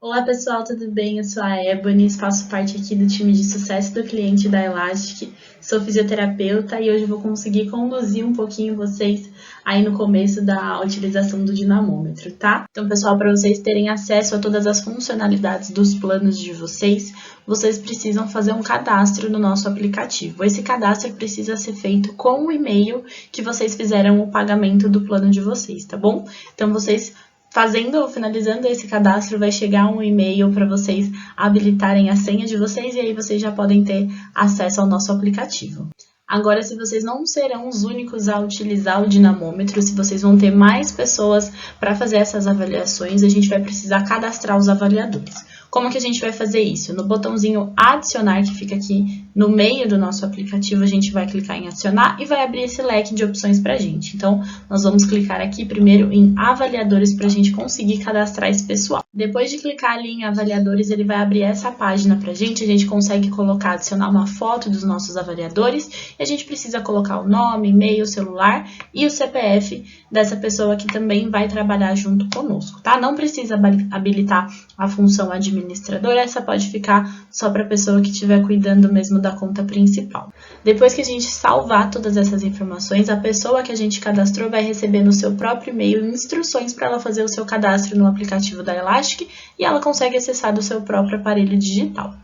Olá pessoal, tudo bem? Eu sou a Ebony, faço parte aqui do time de sucesso do cliente da Elastic, sou fisioterapeuta e hoje vou conseguir conduzir um pouquinho vocês aí no começo da utilização do dinamômetro, tá? Então pessoal, para vocês terem acesso a todas as funcionalidades dos planos de vocês precisam fazer um cadastro no nosso aplicativo. Esse cadastro precisa ser feito com o e-mail que vocês fizeram o pagamento do plano de vocês, tá bom? Então vocês finalizando esse cadastro, vai chegar um e-mail para vocês habilitarem a senha de vocês e aí vocês já podem ter acesso ao nosso aplicativo. Agora, se vocês não serão os únicos a utilizar o dinamômetro, se vocês vão ter mais pessoas para fazer essas avaliações, a gente vai precisar cadastrar os avaliadores. Como que a gente vai fazer isso? No botãozinho adicionar, que fica aqui no meio do nosso aplicativo, a gente vai clicar em adicionar e vai abrir esse leque de opções para a gente. Então, nós vamos clicar aqui primeiro em avaliadores para a gente conseguir cadastrar esse pessoal. Depois de clicar ali em avaliadores, ele vai abrir essa página para a gente consegue colocar, adicionar uma foto dos nossos avaliadores e a gente precisa colocar o nome, e-mail, celular e o CPF dessa pessoa que também vai trabalhar junto conosco, tá? Não precisa habilitar a função administrador, essa pode ficar só para a pessoa que estiver cuidando mesmo da conta principal. Depois que a gente salvar todas essas informações, a pessoa que a gente cadastrou vai receber no seu próprio e-mail instruções para ela fazer o seu cadastro no aplicativo da Elastic e ela consegue acessar do seu próprio aparelho digital.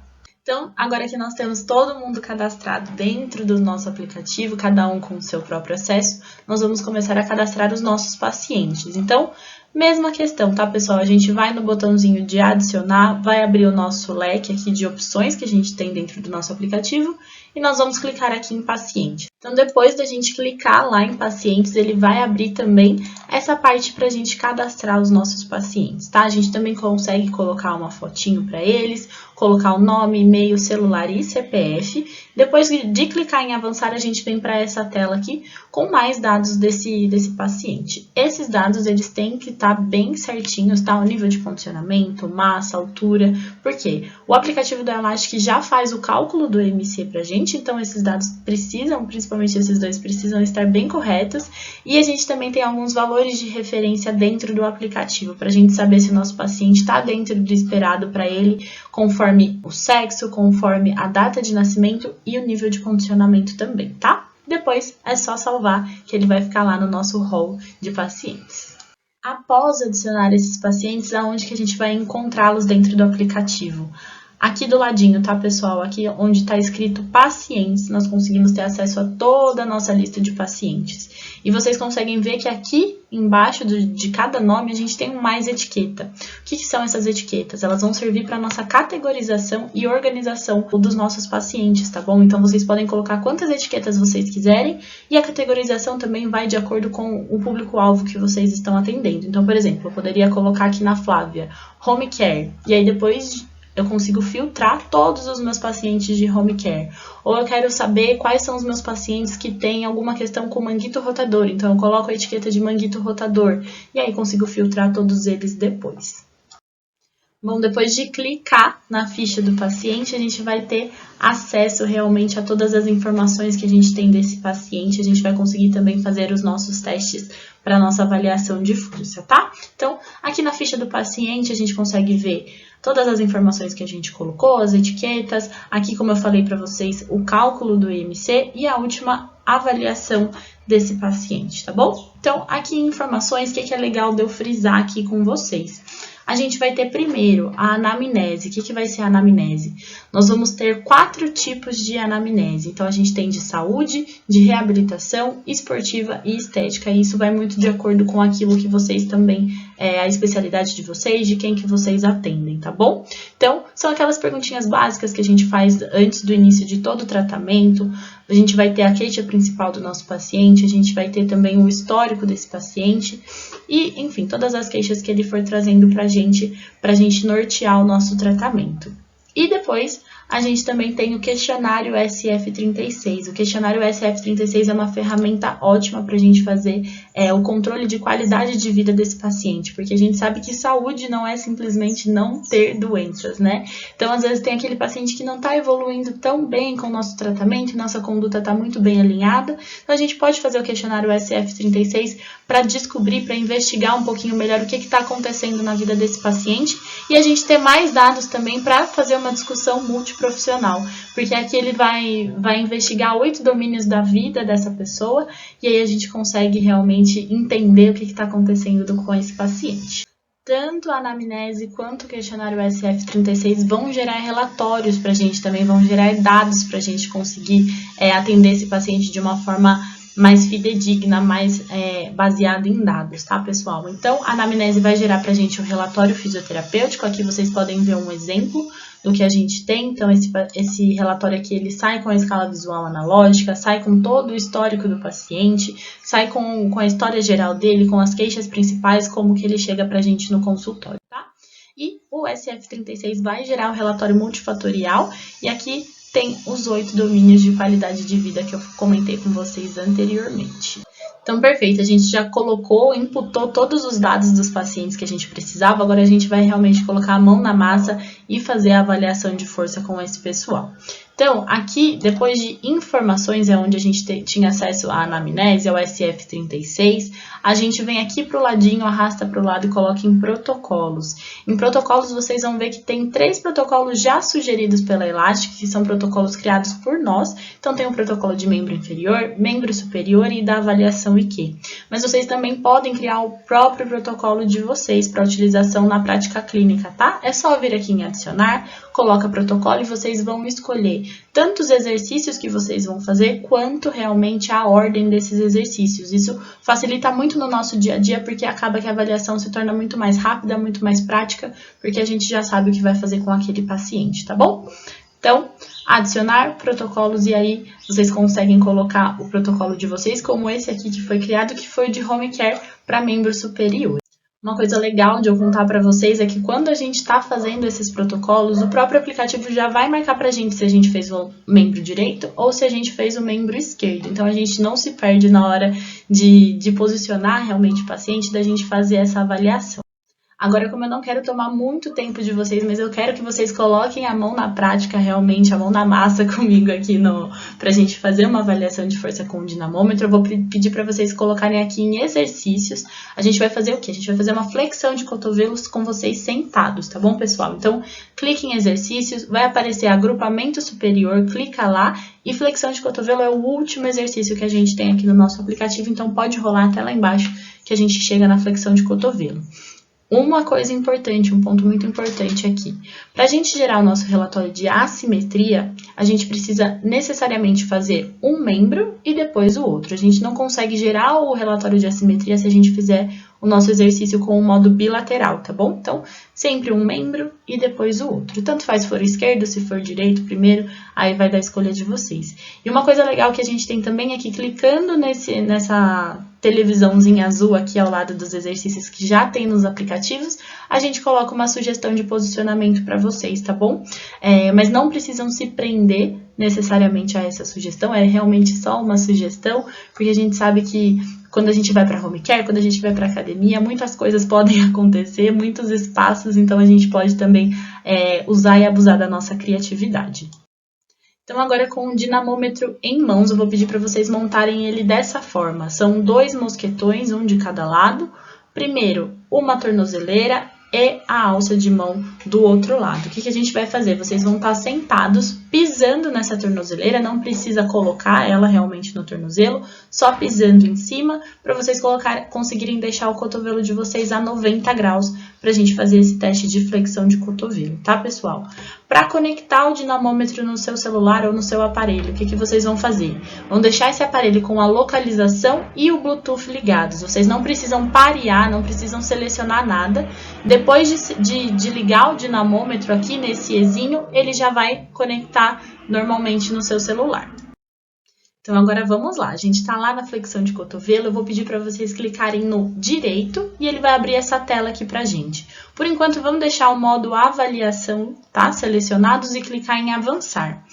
Então, agora que nós temos todo mundo cadastrado dentro do nosso aplicativo, cada um com o seu próprio acesso, nós vamos começar a cadastrar os nossos pacientes. Então, mesma questão, tá, pessoal? A gente vai no botãozinho de adicionar, vai abrir o nosso leque aqui de opções que a gente tem dentro do nosso aplicativo e nós vamos clicar aqui em paciente. Então, depois da gente clicar lá em pacientes, ele vai abrir também essa parte para a gente cadastrar os nossos pacientes, tá? A gente também consegue colocar uma fotinho para eles, colocar o nome, e-mail, celular e CPF. Depois de clicar em avançar, a gente vem para essa tela aqui com mais dados desse paciente. Esses dados, eles têm que estar bem certinhos, tá? O nível de condicionamento, massa, altura, porque o aplicativo do Elastic já faz o cálculo do MC para a gente, então esses dados precisam, principalmente esses dois, precisam estar bem corretos. E a gente também tem alguns valores de referência dentro do aplicativo, para a gente saber se o nosso paciente está dentro do esperado para ele, conforme o sexo, conforme a data de nascimento e o nível de condicionamento também, tá? Depois é só salvar, que ele vai ficar lá no nosso hall de pacientes. Após adicionar esses pacientes, aonde que a gente vai encontrá-los dentro do aplicativo? Aqui do ladinho, tá, pessoal? Aqui onde está escrito pacientes, nós conseguimos ter acesso a toda a nossa lista de pacientes. E vocês conseguem ver que aqui embaixo de cada nome a gente tem mais etiqueta. O que são essas etiquetas? Elas vão servir para a nossa categorização e organização dos nossos pacientes, tá bom? Então vocês podem colocar quantas etiquetas vocês quiserem e a categorização também vai de acordo com o público-alvo que vocês estão atendendo. Então, por exemplo, eu poderia colocar aqui na Flávia, Home Care, e aí depois eu consigo filtrar todos os meus pacientes de home care. Ou eu quero saber quais são os meus pacientes que têm alguma questão com manguito rotador. Então, eu coloco a etiqueta de manguito rotador. E aí, consigo filtrar todos eles depois. Bom, depois de clicar na ficha do paciente, a gente vai ter acesso realmente a todas as informações que a gente tem desse paciente. A gente vai conseguir também fazer os nossos testes para a nossa avaliação de força, tá? Então, aqui na ficha do paciente, a gente consegue ver todas as informações que a gente colocou, as etiquetas, aqui, como eu falei para vocês, o cálculo do IMC e a última avaliação desse paciente, tá bom? Então, aqui em informações, o que é legal de eu frisar aqui com vocês? A gente vai ter primeiro a anamnese. O que vai ser a anamnese? Nós vamos ter 4 tipos de anamnese. Então, a gente tem de saúde, de reabilitação, esportiva e estética. E isso vai muito de acordo com aquilo que vocês também, a especialidade de vocês, de quem que vocês atendem, tá bom? Então, são aquelas perguntinhas básicas que a gente faz antes do início de todo o tratamento. A gente vai ter a queixa principal do nosso paciente, a gente vai ter também o histórico desse paciente e, enfim, todas as queixas que ele for trazendo pra gente nortear o nosso tratamento. E depois, a gente também tem o questionário SF36. O questionário SF36 é uma ferramenta ótima para a gente fazer o controle de qualidade de vida desse paciente, porque a gente sabe que saúde não é simplesmente não ter doenças, né? Então, às vezes tem aquele paciente que não está evoluindo tão bem com o nosso tratamento, nossa conduta está muito bem alinhada, então a gente pode fazer o questionário SF36 para descobrir, para investigar um pouquinho melhor o que está acontecendo na vida desse paciente e a gente ter mais dados também para fazer uma discussão multiprofissional, porque aqui ele vai investigar 8 domínios da vida dessa pessoa e aí a gente consegue realmente entender o que está acontecendo com esse paciente. Tanto a anamnese quanto o questionário SF36 vão gerar relatórios para a gente também, vão gerar dados para a gente conseguir atender esse paciente de uma forma mais fidedigna, mais baseada em dados, tá, pessoal? Então, a anamnese vai gerar para a gente o relatório fisioterapêutico. Aqui vocês podem ver um exemplo do que a gente tem. Então, esse relatório aqui, ele sai com a escala visual analógica, sai com todo o histórico do paciente, sai com a história geral dele, com as queixas principais, como que ele chega para a gente no consultório, tá? E o SF36 vai gerar o relatório multifatorial, e aqui tem os 8 domínios de qualidade de vida que eu comentei com vocês anteriormente. Então, perfeito, a gente já colocou, imputou todos os dados dos pacientes que a gente precisava, agora a gente vai realmente colocar a mão na massa e fazer a avaliação de força com esse pessoal. Então, aqui, depois de informações, é onde a gente tinha acesso à anamnese, ao SF36, a gente vem aqui para o ladinho, arrasta para o lado e coloca em protocolos. Em protocolos, vocês vão ver que tem 3 protocolos já sugeridos pela Elastic, que são protocolos criados por nós. Então, tem o protocolo de membro inferior, membro superior e da avaliação IQ. Mas vocês também podem criar o próprio protocolo de vocês para utilização na prática clínica, tá? É só vir aqui em adicionar, coloca protocolo e vocês vão escolher tanto os exercícios que vocês vão fazer, quanto realmente a ordem desses exercícios. Isso facilita muito no nosso dia a dia, porque acaba que a avaliação se torna muito mais rápida, muito mais prática, porque a gente já sabe o que vai fazer com aquele paciente, tá bom? Então, adicionar protocolos e aí vocês conseguem colocar o protocolo de vocês, como esse aqui que foi criado, que foi de home care para membro superior. Uma coisa legal de eu contar para vocês é que quando a gente está fazendo esses protocolos, o próprio aplicativo já vai marcar para a gente se a gente fez o membro direito ou se a gente fez o membro esquerdo. Então, a gente não se perde na hora de posicionar realmente o paciente, da gente fazer essa avaliação. Agora, como eu não quero tomar muito tempo de vocês, mas eu quero que vocês coloquem a mão na prática, realmente, a mão na massa comigo aqui pra gente fazer uma avaliação de força com o dinamômetro, eu vou pedir para vocês colocarem aqui em exercícios. A gente vai fazer o quê? A gente vai fazer uma flexão de cotovelos com vocês sentados, tá bom, pessoal? Então, clique em exercícios, vai aparecer agrupamento superior, clica lá e flexão de cotovelo é o último exercício que a gente tem aqui no nosso aplicativo, então pode rolar até lá embaixo que a gente chega na flexão de cotovelo. Uma coisa importante, um ponto muito importante aqui. Para a gente gerar o nosso relatório de assimetria, a gente precisa necessariamente fazer um membro e depois o outro. A gente não consegue gerar o relatório de assimetria se a gente fizer o nosso exercício com o modo bilateral, tá bom? Então, sempre um membro e depois o outro. Tanto faz se for esquerdo, se for direito primeiro, aí vai da escolha de vocês. E uma coisa legal que a gente tem também é que clicando nessa televisãozinha azul aqui ao lado dos exercícios que já tem nos aplicativos, a gente coloca uma sugestão de posicionamento para vocês, tá bom? Mas não precisam se prender necessariamente a essa sugestão, é realmente só uma sugestão, porque a gente sabe que quando a gente vai para home care, quando a gente vai para academia, muitas coisas podem acontecer, muitos espaços, então a gente pode também usar e abusar da nossa criatividade. Então, agora com o dinamômetro em mãos, eu vou pedir para vocês montarem ele dessa forma. São 2 mosquetões, um de cada lado. Primeiro, uma tornozeleira e a alça de mão do outro lado. O que a gente vai fazer? Vocês vão estar sentados, pisando nessa tornozeleira, não precisa colocar ela realmente no tornozelo, só pisando em cima, para vocês conseguirem deixar o cotovelo de vocês a 90 graus, para a gente fazer esse teste de flexão de cotovelo, tá, pessoal? Para conectar o dinamômetro no seu celular ou no seu aparelho, o que vocês vão fazer? Vão deixar esse aparelho com a localização e o Bluetooth ligados. Vocês não precisam parear, não precisam selecionar nada. Depois de ligar o dinamômetro aqui nesse Ezinho, ele já vai conectar normalmente no seu celular. Então, agora vamos lá. A gente está lá na flexão de cotovelo. Eu vou pedir para vocês clicarem no direito e ele vai abrir essa tela aqui para a gente. Por enquanto, vamos deixar o modo avaliação, tá? Selecionados e clicar em avançar.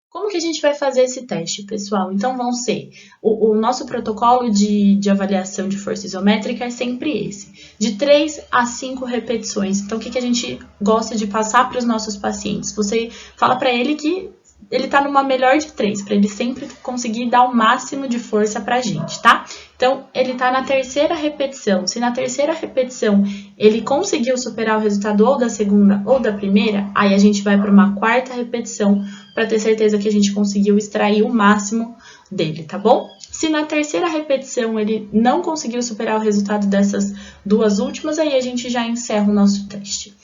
Como que a gente vai fazer esse teste, pessoal? Então, vão ser... O nosso protocolo de avaliação de força isométrica é sempre esse. De 3 a 5 repetições. Então, o que a gente gosta de passar para os nossos pacientes? Você fala para ele que ele tá numa melhor de 3, para ele sempre conseguir dar o máximo de força pra gente, tá? Então, ele tá na terceira repetição. Se na terceira repetição ele conseguiu superar o resultado ou da segunda ou da primeira, aí a gente vai para uma quarta repetição para ter certeza que a gente conseguiu extrair o máximo dele, tá bom? Se na terceira repetição ele não conseguiu superar o resultado dessas duas últimas, aí a gente já encerra o nosso teste.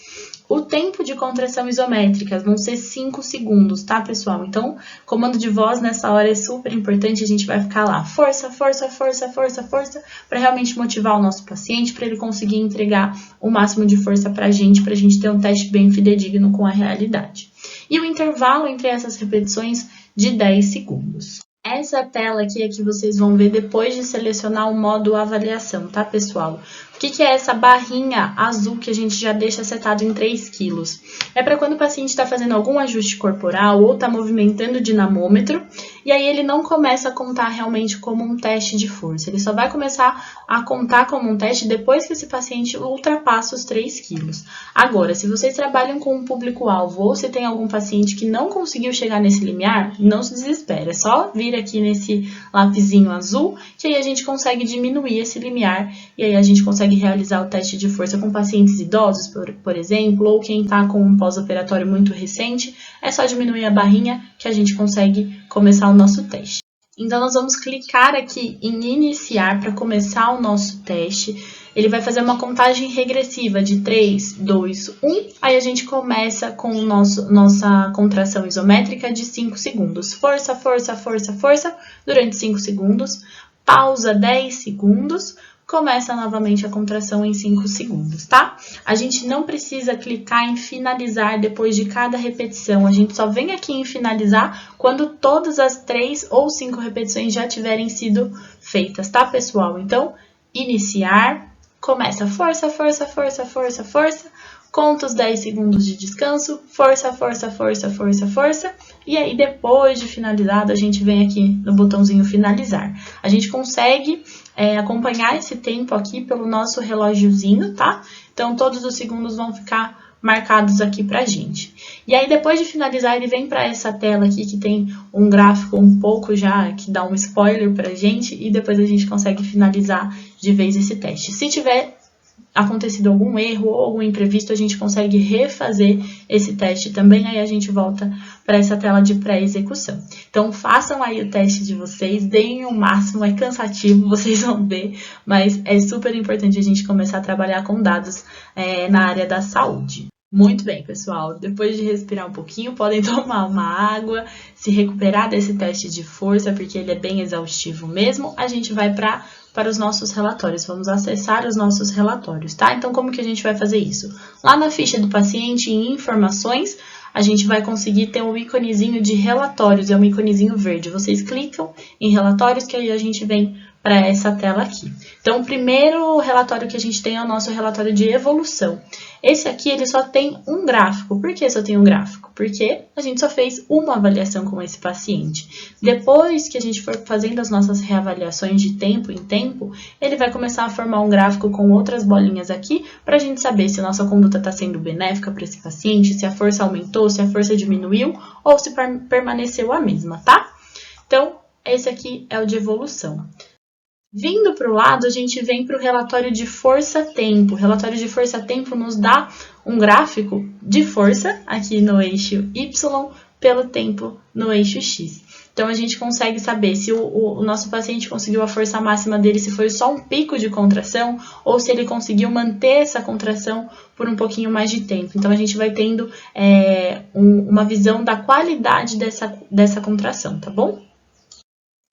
O tempo de contração isométrica vão ser 5 segundos, tá, pessoal? Então, comando de voz nessa hora é super importante, a gente vai ficar lá, força, força, força, força, força, para realmente motivar o nosso paciente, para ele conseguir entregar o máximo de força pra gente ter um teste bem fidedigno com a realidade. E o intervalo entre essas repetições de 10 segundos. Essa tela aqui é que vocês vão ver depois de selecionar o modo avaliação, tá, pessoal? O que é essa barrinha azul que a gente já deixa setado em 3 quilos? É para quando o paciente está fazendo algum ajuste corporal ou está movimentando o dinamômetro e aí ele não começa a contar realmente como um teste de força. Ele só vai começar a contar como um teste depois que esse paciente ultrapassa os 3 quilos. Agora, se vocês trabalham com um público-alvo ou se tem algum paciente que não conseguiu chegar nesse limiar, não se desespere. É só vir aqui nesse lapisinho azul que aí a gente consegue diminuir esse limiar e aí a gente consegue realizar o teste de força com pacientes idosos, por exemplo, ou quem está com um pós-operatório muito recente, é só diminuir a barrinha que a gente consegue começar o nosso teste. Então, nós vamos clicar aqui em iniciar para começar o nosso teste. Ele vai fazer uma contagem regressiva de 3, 2, 1. Aí a gente começa com nossa contração isométrica de 5 segundos. Força, força, força, força, durante 5 segundos. Pausa 10 segundos. Começa novamente a contração em 5 segundos, tá? A gente não precisa clicar em finalizar depois de cada repetição. A gente só vem aqui em finalizar quando todas as 3 ou 5 repetições já tiverem sido feitas, tá, pessoal? Então, iniciar, começa força, força, força, força, força, conta os 10 segundos de descanso, força, força, força, força, força, e aí depois de finalizado a gente vem aqui no botãozinho finalizar. A gente consegue acompanhar esse tempo aqui pelo nosso relógiozinho, tá? Então todos os segundos vão ficar marcados aqui pra gente. E aí depois de finalizar ele vem para essa tela aqui que tem um gráfico um pouco já que dá um spoiler pra gente e depois a gente consegue finalizar de vez esse teste. Se tiver acontecido algum erro ou algum imprevisto, a gente consegue refazer esse teste também, aí a gente volta para essa tela de pré-execução. Então, façam aí o teste de vocês, deem o máximo, é cansativo, vocês vão ver, mas é super importante a gente começar a trabalhar com dados na área da saúde. Muito bem, pessoal. Depois de respirar um pouquinho, podem tomar uma água, se recuperar desse teste de força, porque ele é bem exaustivo mesmo. A gente vai para os nossos relatórios. Vamos acessar os nossos relatórios, tá? Então, como que a gente vai fazer isso? Lá na ficha do paciente, em informações, a gente vai conseguir ter um íconezinho de relatórios, é um íconezinho verde. Vocês clicam em relatórios, que aí a gente vem para essa tela aqui. Então, o primeiro relatório que a gente tem é o nosso relatório de evolução. Esse aqui, ele só tem um gráfico. Por que só tem um gráfico? Porque a gente só fez uma avaliação com esse paciente. Depois que a gente for fazendo as nossas reavaliações de tempo em tempo, ele vai começar a formar um gráfico com outras bolinhas aqui, para a gente saber se a nossa conduta está sendo benéfica para esse paciente, se a força aumentou, se a força diminuiu, ou se permaneceu a mesma, tá? Então, esse aqui é o de evolução. Vindo para o lado, a gente vem para o relatório de força-tempo. O relatório de força-tempo nos dá um gráfico de força aqui no eixo Y pelo tempo no eixo X. Então, a gente consegue saber se o nosso paciente conseguiu a força máxima dele, se foi só um pico de contração ou se ele conseguiu manter essa contração por um pouquinho mais de tempo. Então, a gente vai tendo uma visão da qualidade dessa contração, tá bom?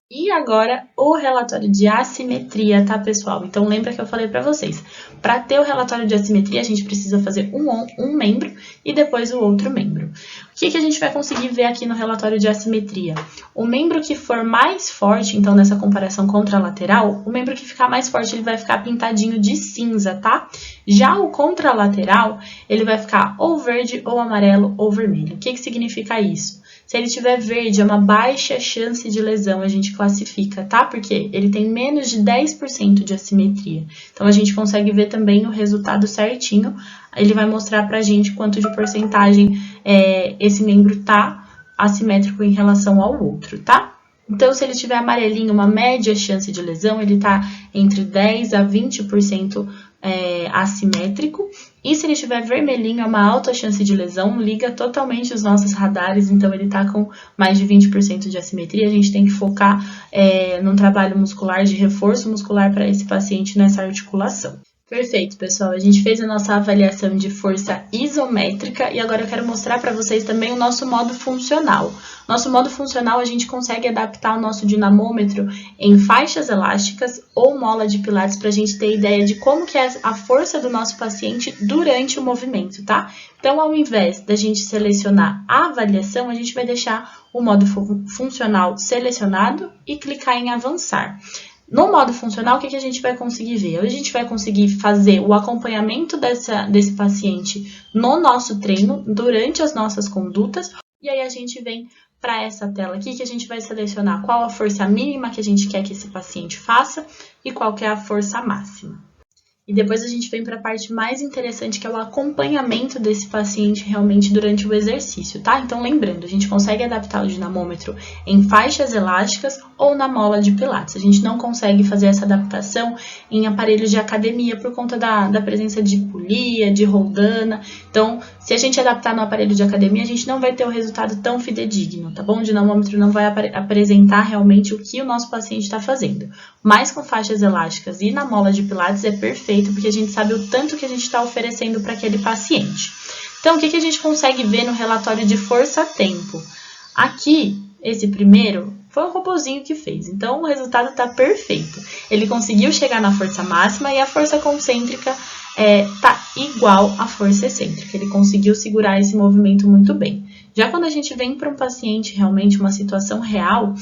E agora, o relatório de assimetria, tá, pessoal? Então, lembra que eu falei para vocês, para ter o relatório de assimetria, a gente precisa fazer um membro e depois o outro membro. que a gente vai conseguir ver aqui no relatório de assimetria? O membro que for mais forte, então nessa comparação contralateral, o membro que ficar mais forte ele vai ficar pintadinho de cinza, tá? Já o contralateral, ele vai ficar ou verde, ou amarelo, ou vermelho. O que significa isso? Se ele tiver verde, é uma baixa chance de lesão, a gente classifica, tá? Porque ele tem menos de 10% de assimetria. Então, a gente consegue ver também o resultado certinho. Ele vai mostrar pra gente quanto de porcentagem esse membro tá assimétrico em relação ao outro, tá? Então, se ele tiver amarelinho, uma média chance de lesão, ele tá entre 10% a 20% assimétrico. E se ele tiver vermelhinho, é uma alta chance de lesão, liga totalmente os nossos radares, então ele tá com mais de 20% de assimetria. A gente tem que focar num trabalho muscular, de reforço muscular para esse paciente nessa articulação. Perfeito, pessoal. A gente fez a nossa avaliação de força isométrica e agora eu quero mostrar para vocês também o nosso modo funcional. Nosso modo funcional, a gente consegue adaptar o nosso dinamômetro em faixas elásticas ou mola de pilates para a gente ter ideia de como que é a força do nosso paciente durante o movimento, tá? Então, ao invés da gente selecionar a avaliação, a gente vai deixar o modo funcional selecionado e clicar em avançar. No modo funcional, o que a gente vai conseguir ver? A gente vai conseguir fazer o acompanhamento desse paciente no nosso treino, durante as nossas condutas, e aí a gente vem para essa tela aqui que a gente vai selecionar qual a força mínima que a gente quer que esse paciente faça e qual que é a força máxima. E depois a gente vem para a parte mais interessante, que é o acompanhamento desse paciente realmente durante o exercício, tá? Então, lembrando, a gente consegue adaptar o dinamômetro em faixas elásticas ou na mola de pilates. A gente não consegue fazer essa adaptação em aparelhos de academia por conta da presença de polia, de roldana. Então, se a gente adaptar no aparelho de academia, a gente não vai ter o resultado tão fidedigno, tá bom? O dinamômetro não vai apresentar realmente o que o nosso paciente está fazendo. Mas com faixas elásticas e na mola de pilates é perfeito, porque a gente sabe o tanto que a gente está oferecendo para aquele paciente. Então, o que a gente consegue ver no relatório de força-tempo? Aqui, esse primeiro, foi o robozinho que fez. Então, o resultado está perfeito. Ele conseguiu chegar na força máxima e a força concêntrica está igual à força excêntrica. Ele conseguiu segurar esse movimento muito bem. Já quando a gente vem para um paciente, realmente uma situação real,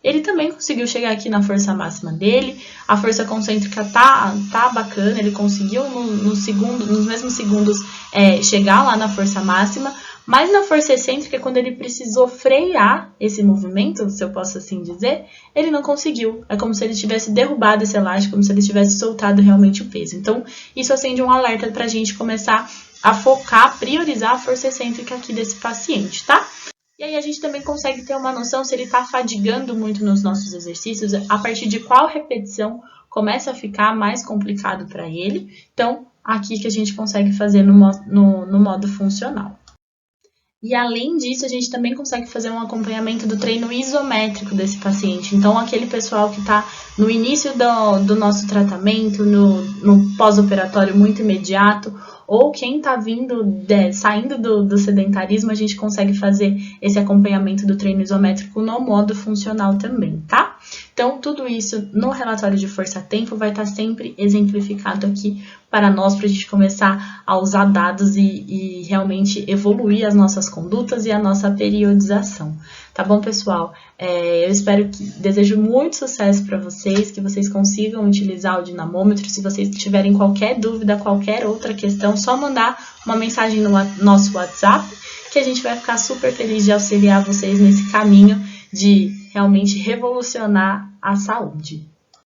ele também conseguiu chegar aqui na força máxima dele, a força concêntrica tá bacana, ele conseguiu nos mesmos segundos chegar lá na força máxima, mas na força excêntrica, quando ele precisou frear esse movimento, se eu posso assim dizer, ele não conseguiu. É como se ele tivesse derrubado esse elástico, como se ele tivesse soltado realmente o peso. Então, isso acende um alerta para a gente começar a focar, priorizar a força excêntrica aqui desse paciente, tá? E aí a gente também consegue ter uma noção se ele está fadigando muito nos nossos exercícios, a partir de qual repetição começa a ficar mais complicado para ele. Então, aqui que a gente consegue fazer no modo funcional. E além disso, a gente também consegue fazer um acompanhamento do treino isométrico desse paciente. Então, aquele pessoal que está no início do nosso tratamento, no pós-operatório muito imediato, ou quem está saindo do sedentarismo, a gente consegue fazer esse acompanhamento do treino isométrico no modo funcional também, tá? Então, tudo isso no relatório de força-tempo vai estar sempre exemplificado aqui para nós, para a gente começar a usar dados e realmente evoluir as nossas condutas e a nossa periodização. Tá bom, pessoal? Eu desejo muito sucesso para vocês, que vocês consigam utilizar o dinamômetro. Se vocês tiverem qualquer dúvida, qualquer outra questão, só mandar uma mensagem no nosso WhatsApp, que a gente vai ficar super feliz de auxiliar vocês nesse caminho de realmente revolucionar a saúde.